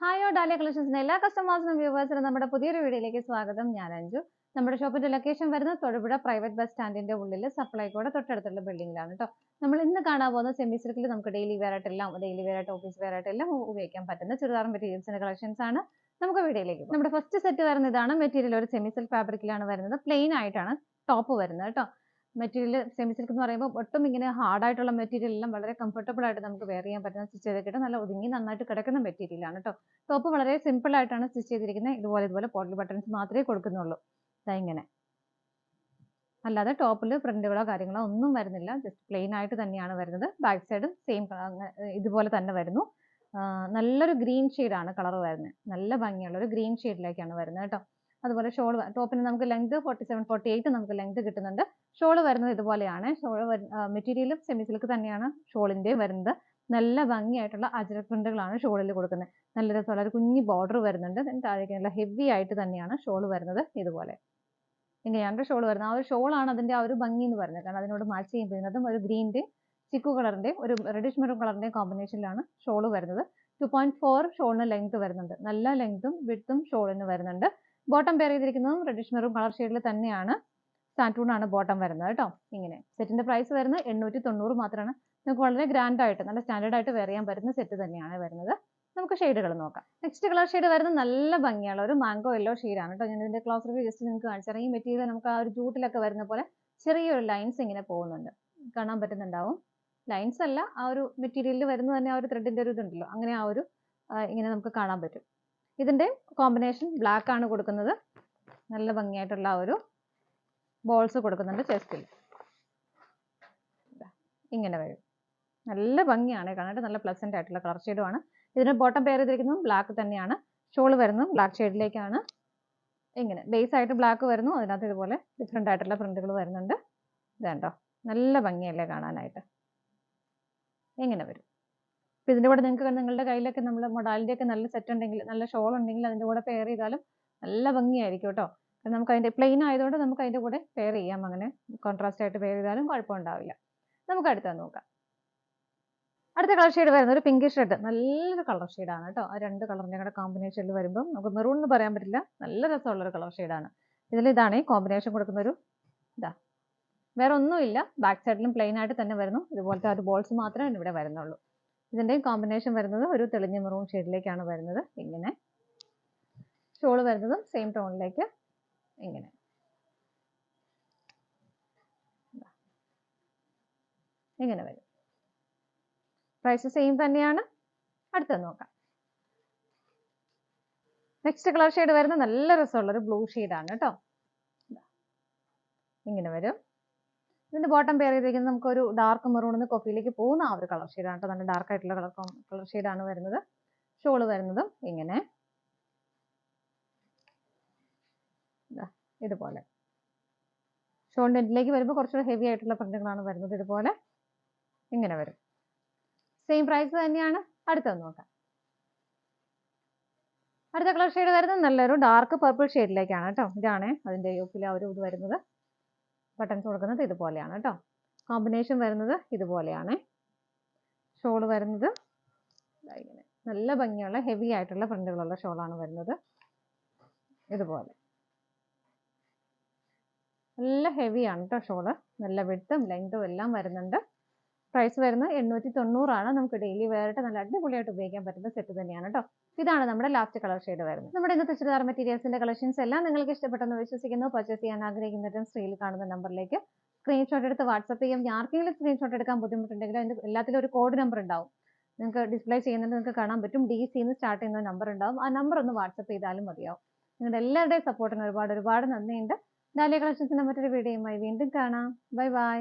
Hi dahlia കളക്ഷൻസിന്റെ എല്ലാ കസ്റ്റമേഴ്സിനും വ്യൂവേഴ്സിനും നമ്മുടെ പുതിയൊരു വീഡിയോയിലേക്ക് സ്വാഗതം. ഞാൻ അഞ്ജു. നമ്മുടെ ഷോപ്പിന്റെ ലൊക്കേഷൻ വരുന്നത് തൊടുപുഴ പ്രൈവറ്റ് ബസ് സ്റ്റാൻഡിന്റെ ഉള്ളിൽ സപ്ലൈകോടെ തൊട്ടടുത്തുള്ള ബിൽഡിംഗിലാണ് കേട്ടോ. നമ്മൾ ഇന്ന് കാണാൻ പോകുന്ന സെമി സിൽക്കിൽ നമുക്ക് ഡെയിലി വെയർ ആയിട്ട് ഓഫീസ് വെയർ ആയിട്ടെല്ലാം ഉപയോഗിക്കാൻ പറ്റുന്ന ചുരിദാർ മെറ്റീരിയൽസിന്റെ കളക്ഷൻസ് ആണ്. നമുക്ക് വീഡിയോയിലേക്ക് നമ്മുടെ ഫസ്റ്റ് സെറ്റ് വരുന്ന ഇതാണ്. മെറ്റീരിയൽ ഒരു സെമി സിൽക്ക് ഫാബ്രിക്കിലാണ് വരുന്നത്. പ്ലെയിൻ ആയിട്ടാണ് ടോപ്പ് വരുന്നത് കേട്ടോ. മെറ്റീരിയൽ സെമി സിൽക്ക് എന്ന് പറയുമ്പോൾ ഒട്ടും ഇങ്ങനെ ഹാർഡ് ആയിട്ടുള്ള മെറ്റീരിയൽ എല്ലാം വളരെ കംഫർട്ടബിൾ ആയിട്ട് നമുക്ക് വെയർ ചെയ്യാൻ പറ്റുന്ന സ്റ്റിച്ച് ചെയ്തിട്ട് നല്ല ഒതുങ്ങി നന്നായിട്ട് കിടക്കുന്ന മെറ്റീരിയൽ ആണ് കേട്ടോ. ടോപ്പ് വളരെ സിമ്പിൾ ആയിട്ടാണ് സ്റ്റിച്ച് ചെയ്തിരിക്കുന്നത്. ഇതുപോലെ പോട്ടൽ ബട്ടൺസ് മാത്രമേ കൊടുക്കുന്നുള്ളൂ. ഇങ്ങനെ അല്ലാതെ ടോപ്പിൽ പ്രിന്റുകളോ കാര്യങ്ങളോ ഒന്നും വരുന്നില്ല. ജസ്റ്റ് പ്ലെയിൻ ആയിട്ട് തന്നെയാണ് വരുന്നത്. ബാക്ക് സൈഡും സെയിം ഇതുപോലെ തന്നെ വരുന്നു. നല്ലൊരു ഗ്രീൻ ഷെയ്ഡാണ് കളർ വരുന്നത്. നല്ല ഭംഗിയുള്ള ഒരു ഗ്രീൻ ഷെയ്ഡിലേക്കാണ് വരുന്നത് കേട്ടോ. അതുപോലെ ഷോൾ ടോപ്പിന് നമുക്ക് ലെങ്ത് 47-48 നമുക്ക് ലെങ്ത് കിട്ടുന്നുണ്ട്. ഷോൾ വരുന്നത് ഇതുപോലെയാണ്. ഷോൾ മെറ്റീരിയലും സെമി സിൽക്ക് തന്നെയാണ് ഷോളിന്റെ വരുന്നത്. നല്ല ഭംഗിയായിട്ടുള്ള അജരക് പ്രിന്റുകളാണ് ഷോളിൽ കൊടുക്കുന്നത്. നല്ല രസമുള്ള ഒരു കുഞ്ഞി ബോർഡർ വരുന്നുണ്ട്. താഴേക്ക് നല്ല ഹെവി ആയിട്ട് തന്നെയാണ് ഷോൾ വരുന്നത്. ഇതുപോലെ ഇങ്ങനെയാണ് ഷോൾ വരുന്നത്. ആ ഒരു ഷോളാണ് അതിന്റെ ആ ഒരു ഭംഗി എന്ന് പറയുന്നത്. കാരണം അതിനോട് മാച്ച് ചെയ്യുന്നതും ഒരു ഗ്രീനിന്റെ ചിക്കു കളറിന്റെ ഒരു റെഡിഷ് മെറൂൺ കളറിന്റെ കോമ്പിനേഷനിലാണ് ഷോൾ വരുന്നത്. 2.4 ഷോളിന് ലെങ്ത് വരുന്നുണ്ട്. നല്ല ലെങ്തും വിഡ്ത്തും ഷോളിന് വരുന്നുണ്ട്. ബോട്ടം പെയർ ചെയ്തിരിക്കുന്നതും റെഡിഷ് മെറൂൺ കളർ ഷെയ്ഡിൽ തന്നെയാണ്. സാറ്റൂൺ ആണ് ബോട്ടം വരുന്നത് കേട്ടോ. ഇങ്ങനെ സെറ്റിന്റെ പ്രൈസ് വരുന്നത് 890 മാത്രമാണ്. നമുക്ക് വളരെ ഗ്രാൻഡ് ആയിട്ട് നല്ല സ്റ്റാൻഡേർഡ് ആയിട്ട് വെയർ ചെയ്യാൻ പറ്റുന്ന സെറ്റ് തന്നെയാണ് വരുന്നത്. നമുക്ക് ഷെയ്ഡുകൾ നോക്കാം. നെക്സ്റ്റ് കളർ ഷെയ്ഡ് വരുന്നത് നല്ല ഭംഗിയുള്ള ഒരു മാംഗോ യെല്ലോ ഷെയ്ഡാണ് കേട്ടോ. ഞാൻ ഇതിന്റെ ക്ലോസ് റിവ്യൂ ജസ്റ്റ് നിങ്ങൾക്ക് കാണിച്ചു. ഈ മെറ്റീരിയൽ നമുക്ക് ആ ഒരു ജൂട്ടിലൊക്കെ വരുന്ന പോലെ ചെറിയൊരു ലൈൻസ് ഇങ്ങനെ പോകുന്നുണ്ട്. കാണാൻ പറ്റുന്നുണ്ടാവും. ലൈൻസ് അല്ല, ആ ഒരു മെറ്റീരിയലിൽ വരുന്ന തന്നെ ആ ഒരു ത്രെഡിന്റെ ഒരു ഇതുണ്ടല്ലോ, അങ്ങനെ ആ ഒരു ഇങ്ങനെ നമുക്ക് കാണാൻ പറ്റും. ഇതിന്റെ കോമ്പിനേഷൻ ബ്ലാക്ക് ആണ് കൊടുക്കുന്നത്. നല്ല ഭംഗിയായിട്ടുള്ള ആ ഒരു ബോൾസ് കൊടുക്കുന്നുണ്ട് ചെസ്റ്റിൽ. ഇങ്ങനെ വരും. നല്ല ഭംഗിയാണ് കാണാനായിട്ട്. നല്ല പ്ലസന്റ് ആയിട്ടുള്ള കളർ ഷെയ്ഡുമാണ്. ഇതിന് ബോട്ടം പെയർ ചെയ്തിരിക്കുന്നതും ബ്ലാക്ക് തന്നെയാണ്. ഷോൾ വരുന്നതും ബ്ലാക്ക് ഷെയ്ഡിലേക്കാണ്. ഇങ്ങനെ ബേസ് ആയിട്ട് ബ്ലാക്ക് വരുന്നു. അതിനകത്ത് ഇതുപോലെ ഡിഫറെന്റ് ആയിട്ടുള്ള പ്രിന്റുകൾ വരുന്നുണ്ട്. ഇതുണ്ടോ, നല്ല ഭംഗിയല്ലേ കാണാനായിട്ട്. ഇങ്ങനെ വരും. ഇപ്പം ഇതിൻ്റെ കൂടെ നിങ്ങൾക്ക് നിങ്ങളുടെ കയ്യിലൊക്കെ നമ്മൾ മൊഡാലിൻ്റെ ഒക്കെ നല്ല സെറ്റ് ഉണ്ടെങ്കിൽ, നല്ല ഷോൾ ഉണ്ടെങ്കിൽ അതിൻ്റെ കൂടെ പെയർ ചെയ്താലും നല്ല ഭംഗിയായിരിക്കും കേട്ടോ. നമുക്ക് അതിൻ്റെ പ്ലെയിൻ ആയതുകൊണ്ട് നമുക്ക് അതിൻ്റെ കൂടെ പെയർ ചെയ്യാം. അങ്ങനെ കോൺട്രാസ്റ്റ് ആയിട്ട് പെയർ ചെയ്താലും കുഴപ്പമുണ്ടാവില്ല. നമുക്ക് അടുത്തത് നോക്കാം. അടുത്ത കളർ ഷെയ്ഡ് വരുന്നത് ഒരു പിങ്കിഷ് റെഡ്. നല്ലൊരു കളർ ഷെയ്ഡാണ് കേട്ടോ. ആ രണ്ട് കളറിൻ്റെ കൂടെ കോമ്പിനേഷനിൽ വരുമ്പോൾ നമുക്ക് മെറൂൺ എന്ന് പറയാൻ പറ്റില്ല, നല്ല രസമുള്ളൊരു കളർ ഷെയ്ഡാണ്. ഇതാണ് ഈ കോമ്പിനേഷൻ കൊടുക്കുന്നൊരു ഇതാ. വേറെ ഒന്നുമില്ല. ബാക്ക് സൈഡിലും പ്ലെയിൻ ആയിട്ട് തന്നെ വരുന്നു. ഇതുപോലത്തെ ഒരു ബോൾസ് മാത്രമേ ഇവിടെ വരുന്നുള്ളൂ. ഇതിൻ്റെയും കോമ്പിനേഷൻ വരുന്നത് ഒരു തെളിഞ്ഞ മെറൂൺ ഷെയ്ഡിലേക്കാണ് വരുന്നത്. ഇങ്ങനെ ഷോൾ വരുന്നതും സെയിം ടോണിലേക്ക് ഇങ്ങനെ. ഇങ്ങനെ വരും. പ്രൈസ് സെയിം തന്നെയാണ്. അടുത്തത് നോക്കാം. നെക്സ്റ്റ് കളർ ഷെയ്ഡ് വരുന്നത് നല്ല രസമുള്ള ഒരു ബ്ലൂ ഷെയ്ഡാണ് കേട്ടോ. ഇങ്ങനെ വരും. ഇതിന്റെ ബോട്ടം പെയർ ചെയ്തിരിക്കുന്നത് നമുക്കൊരു ഡാർക്ക് മെറൂണിന്ന് കോഫിയിലേക്ക് പോകുന്ന ആ ഒരു കളർ ഷെയ്ഡാണ് കേട്ടോ. നല്ല ഡാർക്ക് ആയിട്ടുള്ള കളർ ഷെയ്ഡാണ് വരുന്നത്. ഷോള് വരുന്നതും ഇങ്ങനെ ഇതുപോലെ. ഷോളിന്റെ എൻഡിലേക്ക് വരുമ്പോൾ കുറച്ചുകൂടെ ഹെവി ആയിട്ടുള്ള പ്രിന്റുകളാണ് വരുന്നത്. ഇതുപോലെ ഇങ്ങനെ വരും. സെയിം പ്രൈസ് തന്നെയാണ്. അടുത്തത് നോക്കാം. അടുത്ത കളർ ഷെയ്ഡ് വരുന്നത് നല്ലൊരു ഡാർക്ക് പർപ്പിൾ ഷെയ്ഡിലേക്കാണ് കേട്ടോ. ഇതാണ് അതിന്റെ യോക്കിൽ ആ ഒരു ഇത് വരുന്നത്. ബട്ടൺസ് കൊടുക്കുന്നത് ഇതുപോലെയാണ് കേട്ടോ. കോമ്പിനേഷൻ വരുന്നത് ഇതുപോലെയാണ്. ഷോള് വരുന്നത് ഇങ്ങനെ നല്ല ഭംഗിയുള്ള ഹെവി ആയിട്ടുള്ള പ്രിന്റുകളുള്ള ഷോളാണ് വരുന്നത്. ഇതുപോലെ നല്ല ഹെവിയാണ് കേട്ടോ ഷോള്. നല്ല വിഡ്ത്തും ലെങ്തും എല്ലാം വരുന്നുണ്ട്. പ്രൈസ് വരുന്നത് 890 നമുക്ക് ഡെയിലി വെയറായിട്ട് നല്ല അടിപൊളിയായിട്ട് ഉപയോഗിക്കാൻ പറ്റുന്ന സെറ്റ് തന്നെയാണ് കേട്ടോ. ഇതാണ് നമ്മുടെ ലാസ്റ്റ് കളർ ഷെയ്ഡ് വരുന്നത്. നമ്മുടെ ഇന്നത്തെ ചുരിദാർ മെറ്റീരിയൽസിന്റെ കളക്ഷൻസ് എല്ലാം നിങ്ങൾക്ക് ഇഷ്ടപ്പെട്ടെന്ന് വിശ്വസിക്കുന്നു. പർച്ചേസ് ചെയ്യാൻ ആഗ്രഹിക്കുന്നവരും സ്ക്രീനിൽ കാണുന്ന നമ്പറിലേക്ക് സ്ക്രീൻഷോട്ട് എടുത്ത് വാട്സപ്പ് ചെയ്യും. ആർക്കെങ്കിലും സ്ക്രീൻഷോട്ട് എടുക്കാൻ ബുദ്ധിമുട്ടുണ്ടെങ്കിൽ അതിന്റെ എല്ലാത്തിലും ഒരു കോഡ് നമ്പർ ഉണ്ടാവും. നിങ്ങൾക്ക് ഡിസ്പ്ലേ ചെയ്യുന്നുണ്ട്, നിങ്ങൾക്ക് കാണാൻ പറ്റും. DC എന്ന് സ്റ്റാർട്ട് ചെയ്യുന്ന നമ്പർ ഉണ്ടാവും. ആ നമ്പർ ഒന്ന് വാട്സപ്പ് ചെയ്താലും മതിയാവും. നിങ്ങളുടെ എല്ലാവരുടെയും സപ്പോർട്ടിന് ഒരുപാട് നന്ദിയുണ്ട്. ഡാലിയ കളക്ഷൻസിന്റെ മറ്റൊരു വീഡിയോയുമായി വീണ്ടും കാണാം. Bye bye.